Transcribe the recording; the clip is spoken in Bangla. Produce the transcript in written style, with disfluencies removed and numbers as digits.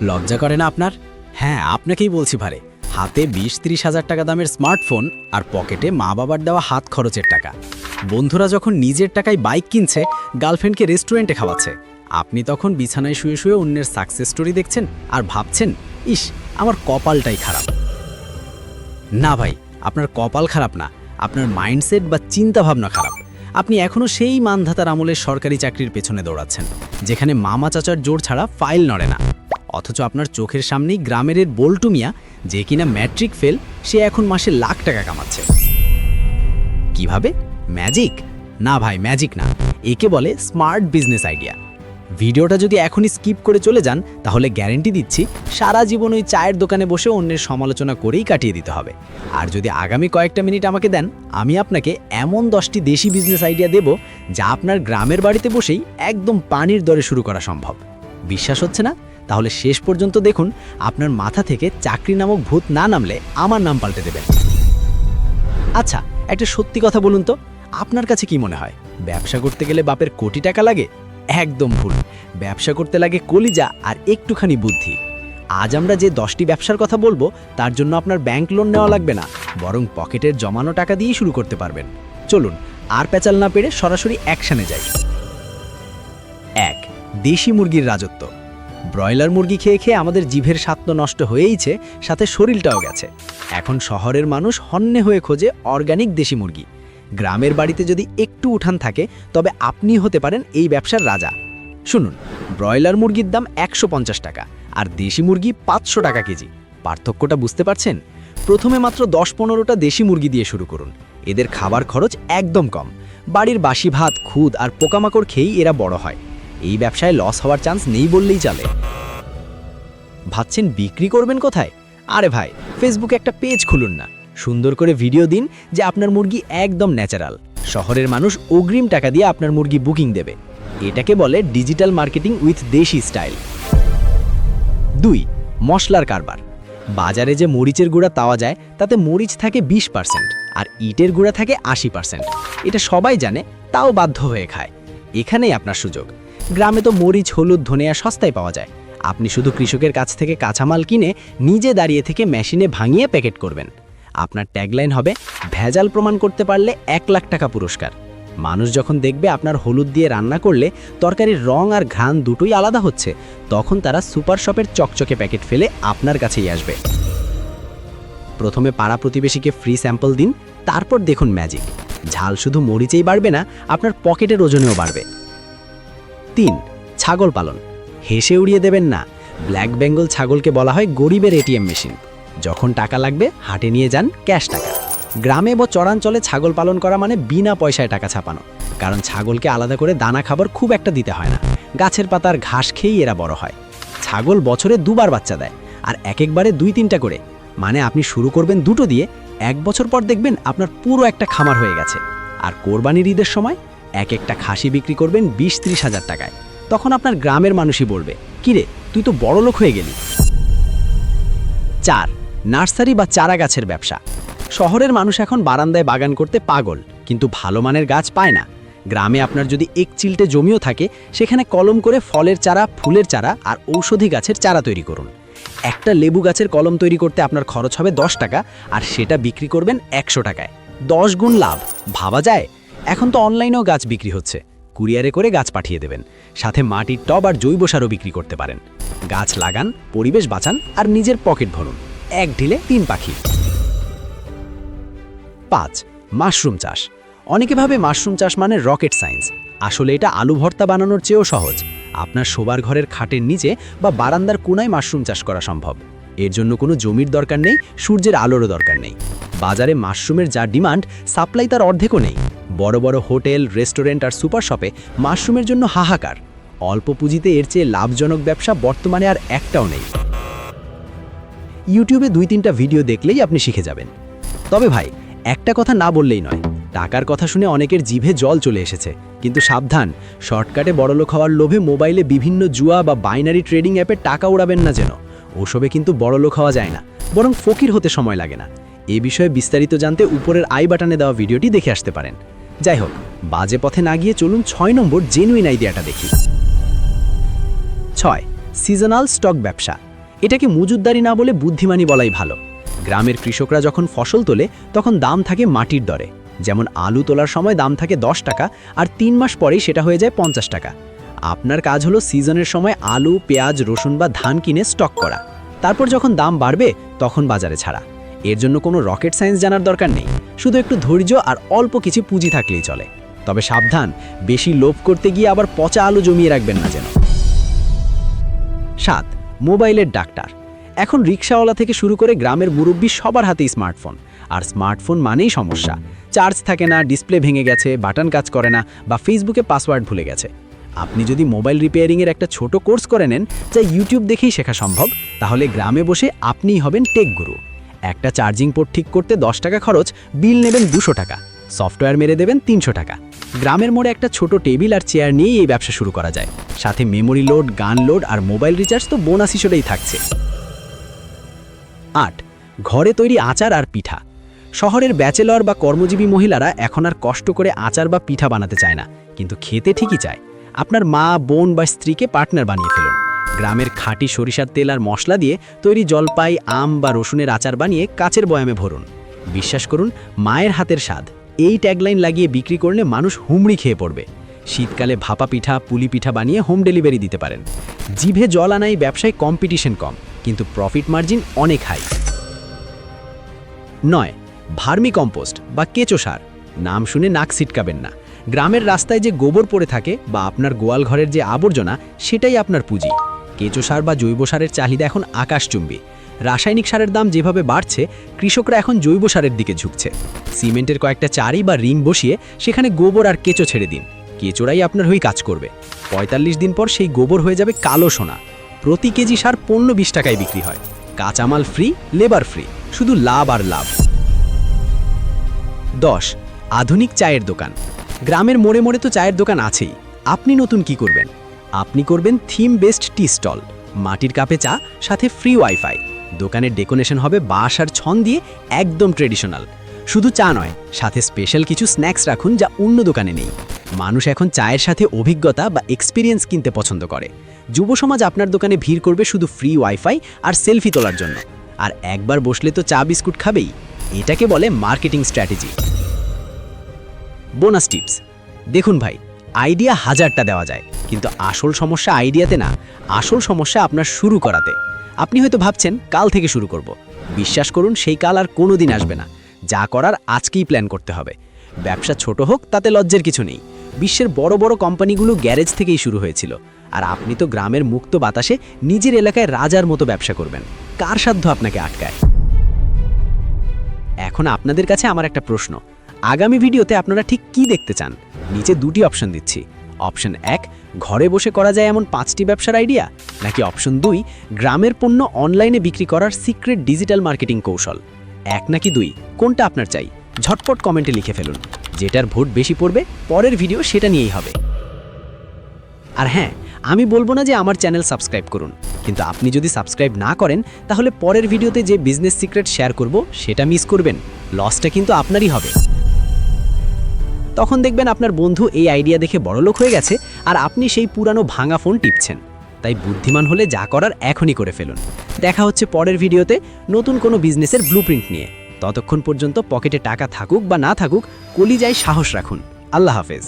লজ্জা করে না আপনার? হ্যাঁ, আপনাকেই বলছি ভারে। হাতে 20-30 হাজার টাকা দামের স্মার্টফোন আর পকেটে মা বাবার দেওয়া হাত খরচের টাকা। বন্ধুরা যখন নিজের টাকায় বাইক কিনছে, গার্লফ্রেন্ডকে রেস্টুরেন্টে খাওয়াচ্ছে, আপনি তখন বিছানায় শুয়ে শুয়ে অন্যের সাকসেস স্টোরি দেখছেন আর ভাবছেন, ইস, আমার কপালটাই খারাপ। না ভাই, আপনার কপাল খারাপ না, আপনার মাইন্ডসেট বা চিন্তাভাবনা খারাপ। আপনি এখনও সেই মানধাতার আমলের সরকারি চাকরির পেছনে দৌড়াচ্ছেন, যেখানে মামা চাচার জোর ছাড়া ফাইল নড়ে না। অথচ আপনার চোখের সামনেই গ্রামের বল্টু মিয়া, যে কিনা ম্যাট্রিক ফেল, সে এখন মাসে লাখ টাকা কামাচ্ছে। কিভাবে? ম্যাজিক? না ভাই, ম্যাজিক না, একে বলে স্মার্ট বিজনেস আইডিয়া। ভিডিওটা যদি এখনই স্কিপ করে চলে যান, তাহলে গ্যারেন্টি দিচ্ছি সারা জীবন ওই চায়ের দোকানে বসে অন্যের সমালোচনা করেই কাটিয়ে দিতে হবে। আর যদি আগামী কয়েকটা মিনিট আমাকে দেন, আমি আপনাকে এমন 10টি দেশি বিজনেস আইডিয়া দেব, যা আপনার গ্রামের বাড়িতে বসেই একদম পানির দরে শুরু করা সম্ভব। বিশ্বাস হচ্ছে না? তাহলে শেষ পর্যন্ত দেখুন, আপনার মাথা থেকে চাকরি নামক ভূত না নামলে আমার নাম পাল্টে দেবেন। আচ্ছা, একটা সত্যি কথা বলুন তো, আপনার কাছে কি মনে হয় ব্যবসা করতে গেলে বাপের কোটি টাকা লাগে? একদম ভুল। ব্যবসা করতে লাগে কলিজা আর একটুখানি বুদ্ধি। আজ আমরা যে 10টি ব্যবসার কথা বলবো, তার জন্য আপনার ব্যাংক লোন নেওয়া লাগবে না, বরং পকেটের জমানো টাকা দিয়েই শুরু করতে পারবেন। চলুন, আর পেঁচাল না পেরে সরাসরি অ্যাকশনে যাই। 1. দেশি মুরগির রাজত্ব। ব্রয়লার মুরগি খেয়ে খেয়ে আমাদের জিভের স্বাদ তো নষ্ট হয়েইছে, সাথে শরীরটাও গেছে। এখন শহরের মানুষ হন্যে হয়ে খোঁজে অর্গানিক দেশি মুরগি। গ্রামের বাড়িতে যদি একটু উঠান থাকে, তবে আপনি হতে পারেন এই ব্যবসার রাজা। শুনুন, ব্রয়লার মুরগির দাম 150 টাকা আর দেশি মুরগি 500 টাকা কেজি। পার্থক্যটা বুঝতে পারছেন? প্রথমে মাত্র 10-15টা দেশি মুরগি দিয়ে শুরু করুন। এদের খাবার খরচ একদম কম। বাড়ির বাসি ভাত, খুদ আর পোকামাকড় খেয়েই এরা বড় হয়। এই ব্যবসায় লস হওয়ার চান্স নেই বললেই চলে। ভাবছেন বিক্রি করবেন কোথায়? আরে ভাই, ফেসবুকে একটা পেজ খুলুন না, সুন্দর করে ভিডিও দিন যে আপনার মুরগি একদম ন্যাচারাল। শহরের মানুষ অগ্রিম টাকা দিয়ে আপনার মুরগি বুকিং দেবে। এটাকে বলে ডিজিটাল মার্কেটিং উইথ দেশি স্টাইল। 2. মশলার কারবার। বাজারে যে মরিচের গুঁড়া পাওয়া যায়, তাতে মরিচ থাকে 20% আর ইটের গুঁড়া থাকে 80%। এটা সবাই জানে, তাও বাধ্য হয়ে খায়। এখানেই আপনার সুযোগ। গ্রামে তো মরিচ, হলুদ, ধনিয়া সস্তায় পাওয়া যায়। আপনি শুধু কৃষকের কাছ থেকে কাঁচামাল কিনে নিজে দাঁড়িয়ে থেকে মেশিনে ভাঙিয়ে প্যাকেট করবেন। আপনার ট্যাগলাইন হবে, ভেজাল প্রমাণ করতে পারলে 1 লাখ টাকা পুরস্কার। মানুষ যখন দেখবে আপনার হলুদ দিয়ে রান্না করলে তরকারির রং আর ঘ্রাণ দুটোই আলাদা হচ্ছে, তখন তারা সুপার শপের চকচকে প্যাকেট ফেলে আপনার কাছেই আসবে। প্রথমে পাড়া প্রতিবেশীকে ফ্রি স্যাম্পল দিন, তারপর দেখুন ম্যাজিক। ঝাল শুধু মরিচেই বাড়বে না, আপনার পকেটের ওজনেও বাড়বে। 3. ছাগল পালন। হেসে উড়িয়ে দেবেন না। ব্ল্যাক বেঙ্গল ছাগলকে বলা হয় গরিবের এটিএম মেশিন। যখন টাকা লাগবে হাটে নিয়ে যান ক্যাশ টাকা। গ্রামে বা চরাঞ্চলে ছাগল পালন করা মানে বিনা পয়সায় টাকা ছাপানো, কারণ ছাগলকে আলাদা করে দানা খাবার খুব একটা দিতে হয় না। গাছের পাতার ঘাস খেয়েই এরা বড় হয়। ছাগল বছরে 2 বার বাচ্চা দেয়, আর একবারে 2-3টা করে। মানে আপনি শুরু করবেন 2টো দিয়ে, 1 বছর পর দেখবেন আপনার পুরো একটা খামার হয়ে গেছে। আর কোরবানির ঈদের সময় একটা খাসি বিক্রি করবেন 20-30 হাজার টাকায়। তখন আপনার গ্রামের মানুষই বলবে, কিরে, তুই তো বড় লোক হয়ে গেলি। 4. নার্সারি বা চারা গাছের ব্যবসা। শহরের মানুষ এখন বারান্দায় বাগান করতে পাগল, কিন্তু ভালো মানের গাছ পায় না। গ্রামে আপনার যদি 1 চিলটে জমিও থাকে, সেখানে কলম করে ফলের চারা, ফুলের চারা আর ঔষধি গাছের চারা তৈরি করুন। একটা লেবু গাছের কলম তৈরি করতে আপনার খরচ হবে 10 টাকা, আর সেটা বিক্রি করবেন 100 টাকায়। 10 গুণ লাভ। ভাবা যায়? এখন তো অনলাইনেও গাছ বিক্রি হচ্ছে। কুরিয়ারে করে গাছ পাঠিয়ে দেবেন, সাথে মাটির টব আর জৈব সারও বিক্রি করতে পারেন। গাছ লাগান, পরিবেশ বাঁচান আর নিজের পকেট ভরুন। 1 ঢিলে 3 পাখি। 5. মাশরুম চাষ। অনেকে ভাবে মাশরুম চাষ মানে রকেট সায়েন্স। আসলে এটা আলু ভর্তা বানানোর চেয়েও সহজ। আপনার শোবার ঘরের খাটের নিচে বা বারান্দার কোনায় মাশরুম চাষ করা সম্ভব। এর জন্য কোনো জমির দরকার নেই, সূর্যের আলোরও দরকার নেই। বাজারে মাশরুমের যা ডিমান্ড, সাপ্লাই তার অর্ধেকও নেই। বড় বড় হোটেল, রেস্টুরেন্ট আর সুপার শপে মাশরুমের জন্য হাহাকার। অল্প পুঁজিতে এর চেয়ে লাভজনক ব্যবসা বর্তমানে আর একটাও নেই। ইউটিউবে 2-3টা ভিডিও দেখলেই আপনি শিখে যাবেন। তবে ভাই, একটা কথা না বললেই নয়, টাকার কথা শুনে অনেকের জিভে জল চলে এসেছে। কিন্তু সাবধান, শর্টকাটে বড়লোক হওয়ার লোভে মোবাইলে বিভিন্ন জুয়া বা বাইনারি ট্রেডিং অ্যাপে টাকা উড়াবেন না যেন। ওসবে কিন্তু বড়লোক হওয়া যায় না, বরং ফকির হতে সময় লাগে না। এ বিষয়ে বিস্তারিত জানতে উপরের আই বাটনে দেওয়া ভিডিওটি দেখে আসতে পারেন। যাই হোক, বাজে পথে না গিয়ে চলুন 6 নম্বর জেনুইন আইডিয়াটা দেখি। 6. সিজনাল স্টক ব্যবসা। এটাকে মজুতদারি না বলে বুদ্ধিমানী বলাই ভালো। গ্রামের কৃষকরা যখন ফসল তোলে তখন দাম থাকে মাটির দরে। যেমন আলু তোলার সময় দাম থাকে 10 টাকা, আর 3 মাস পরেই সেটা হয়ে যায় 50 টাকা। আপনার কাজ হলো সিজনের সময় আলু, পেঁয়াজ, রসুন বা ধান কিনে স্টক করা, তারপর যখন দাম বাড়বে তখন বাজারে ছাড়া। এর জন্য কোনো রকেট সায়েন্স জানার দরকার নেই, শুধু একটু ধৈর্য আর অল্প কিছু পুঁজি থাকলেই চলে। তবে সাবধান, বেশি লোভ করতে গিয়ে আবার পচা আলু জমিয়ে রাখবেন না যেন। 7. মোবাইলের ডাক্তার। এখন রিকশাওয়ালা থেকে শুরু করে গ্রামের মুরব্বি সবার হাতেই স্মার্টফোন, আর স্মার্টফোন মানেই সমস্যা। চার্জ থাকে না, ডিসপ্লে ভেঙে গেছে, বাটন কাজ করে না, বা ফেসবুকে পাসওয়ার্ড ভুলে গেছে। আপনি যদি মোবাইল রিপেয়ারিংয়ের একটা ছোট কোর্স করে নেন, যা ইউটিউব দেখেই শেখা সম্ভব, তাহলে গ্রামে বসে আপনিই হবেন টেক গুরু। একটা চার্জিং পোর্ট ঠিক করতে 10 টাকা খরচ, বিল নেবেন 200 টাকা, সফটওয়্যার মেরে দেবেন 300 টাকা। গ্রামের মোড়ে একটা ছোট টেবিল আর চেয়ার নিয়েই এই ব্যবসা শুরু করা যায়। সাথে মেমোরি লোড, গান লোড আর মোবাইল রিচার্জ তো বোনাস হিসেবেই থাকছে। 8. ঘরে তৈরি আচার আর পিঠা। শহরের ব্যাচেলর বা কর্মজীবী মহিলারা এখন আর কষ্ট করে আচার বা পিঠা বানাতে চায় না, কিন্তু খেতে ঠিকই চায়। আপনার মা, বোন বা স্ত্রীকে পার্টনার বানিয়ে ফেলুন। গ্রামের খাঁটি সরিষার তেল আর মশলা দিয়ে তৈরি জলপাই, আম বা রসুনের আচার বানিয়ে কাচের বয়ামে ভরুন। বিশ্বাস করুন, মায়ের হাতের স্বাদ। এই ট্যাগলাইন লাগিয়ে বিক্রি করলে মানুষ হুমড়ি খেয়ে পড়বে। শীতকালে ভাপা পিঠা, পুলি পিঠা বানিয়ে হোম ডেলিভারি দিতে পারেন। জিভে জল আনাই ব্যবসায় কম্পিটিশন কম, কিন্তু প্রফিট মার্জিন অনেক হাই। 9. ভার্মি কম্পোস্ট বা কেঁচো সার। নাম শুনে নাক ছিটকাবেন না। গ্রামের রাস্তায় যে গোবর পড়ে থাকে বা আপনার গোয়াল ঘরের যে আবর্জনা, সেটাই আপনার পুঁজি। কেঁচো সার বা জৈব সারের চাহিদা এখন আকাশচুম্বী। রাসায়নিক সারের দাম যেভাবে বাড়ছে, কৃষকরা এখন জৈব সারের দিকে ঝুঁকছে। সিমেন্টের কয়েকটা চারি বা রিং বসিয়ে সেখানে গোবর আর কেঁচো ছেড়ে দিন। কেঁচোরাই আপনার হয়ে কাজ করবে। 45 দিন পর সেই গোবর হয়ে যাবে কালো সোনা। প্রতি কেজি সার 15-20 টাকায় বিক্রি হয়। কাঁচামাল ফ্রি, লেবার ফ্রি, শুধু লাভ আর লাভ। 10. আধুনিক চায়ের দোকান। গ্রামের মোড়ে মোড়ে তো চায়ের দোকান আছেই। আপনি নতুন কি করবেন? আপনি করবেন থিম বেসড টি স্টল। মাটির কাপে চা, সাথে ফ্রি ওয়াইফাই। দোকানের ডেকোরেশন হবে বাঁশ আর ছন দিয়ে, একদম ট্রেডিশনাল। শুধু চা নয়, সাথে স্পেশাল কিছু স্ন্যাক্স রাখুন যা অন্য দোকানে নেই। মানুষ এখন চায়ের সাথে অভিজ্ঞতা বা এক্সপিরিয়েন্স কিনতে পছন্দ করে। যুব সমাজ আপনার দোকানে ভিড় করবে শুধু ফ্রি ওয়াইফাই আর সেলফি তোলার জন্য। আর একবার বসলে তো চা বিস্কুট খাবেই। এটাকে বলে মার্কেটিং স্ট্র্যাটেজি। Bonus tips. দেখুন ভাই, আইডিয়া 1000টা দেওয়া যায়, কিন্তু আসল সমস্যা আইডিয়াতে না, আসল সমস্যা আপনার শুরু করাতে। আপনি হয়তো ভাবছেন কাল থেকে শুরু করব। বিশ্বাস করুন, সেই কাল আর কোনোদিন আসবে না। যা করার আজকেই প্ল্যান করতে হবে। ব্যবসা ছোট হোক, তাতে লজ্জার কিছু নেই। বিশ্বের বড় বড় কোম্পানিগুলো গ্যারেজ থেকেই শুরু হয়েছিল, আর আপনি তো গ্রামের মুক্ত বাতাসে নিজের এলাকায় রাজার মতো ব্যবসা করবেন। কার সাধ্য আপনাকে আটকায়? এখন আপনাদের কাছে আমার একটা প্রশ্ন। আগামী ভিডিওতে আপনারা ঠিক কি দেখতে চান? নিচে 2টি অপশন দিচ্ছি। অপশন 1, ঘরে বসে করা যায় এমন 5টি ব্যবসার আইডিয়া, নাকি অপশন 2, গ্রামের পণ্য অনলাইনে বিক্রি করার সিক্রেট ডিজিটাল মার্কেটিং কৌশল। 1 নাকি 2, কোনটা আপনার চাই? ঝটপট কমেন্টে লিখে ফেলুন। যেটার ভোট বেশি পড়বে, পরের ভিডিও সেটা নিয়েই হবে। আর হ্যাঁ, আমি বলবো না যে আমার চ্যানেল সাবস্ক্রাইব করুন, কিন্তু আপনি যদি সাবস্ক্রাইব না করেন, তাহলে পরের ভিডিওতে যে বিজনেস সিক্রেট শেয়ার করব সেটা মিস করবেন। লসটা কিন্তু আপনারই হবে। তখন দেখবেন আপনার বন্ধু এই আইডিয়া দেখে বড়লোক হয়ে গেছে, আর আপনি সেই পুরানো ভাঙা ফোন টিপছেন। তাই বুদ্ধিমান হলে যা করার এখনই করে ফেলুন। দেখা হচ্ছে পরের ভিডিওতে নতুন কোনো বিজনেসের ব্লুপ্রিন্ট নিয়ে। ততক্ষণ পর্যন্ত পকেটে টাকা থাকুক বা না থাকুক, কলিজায় সাহস রাখুন। আল্লাহ হাফেজ।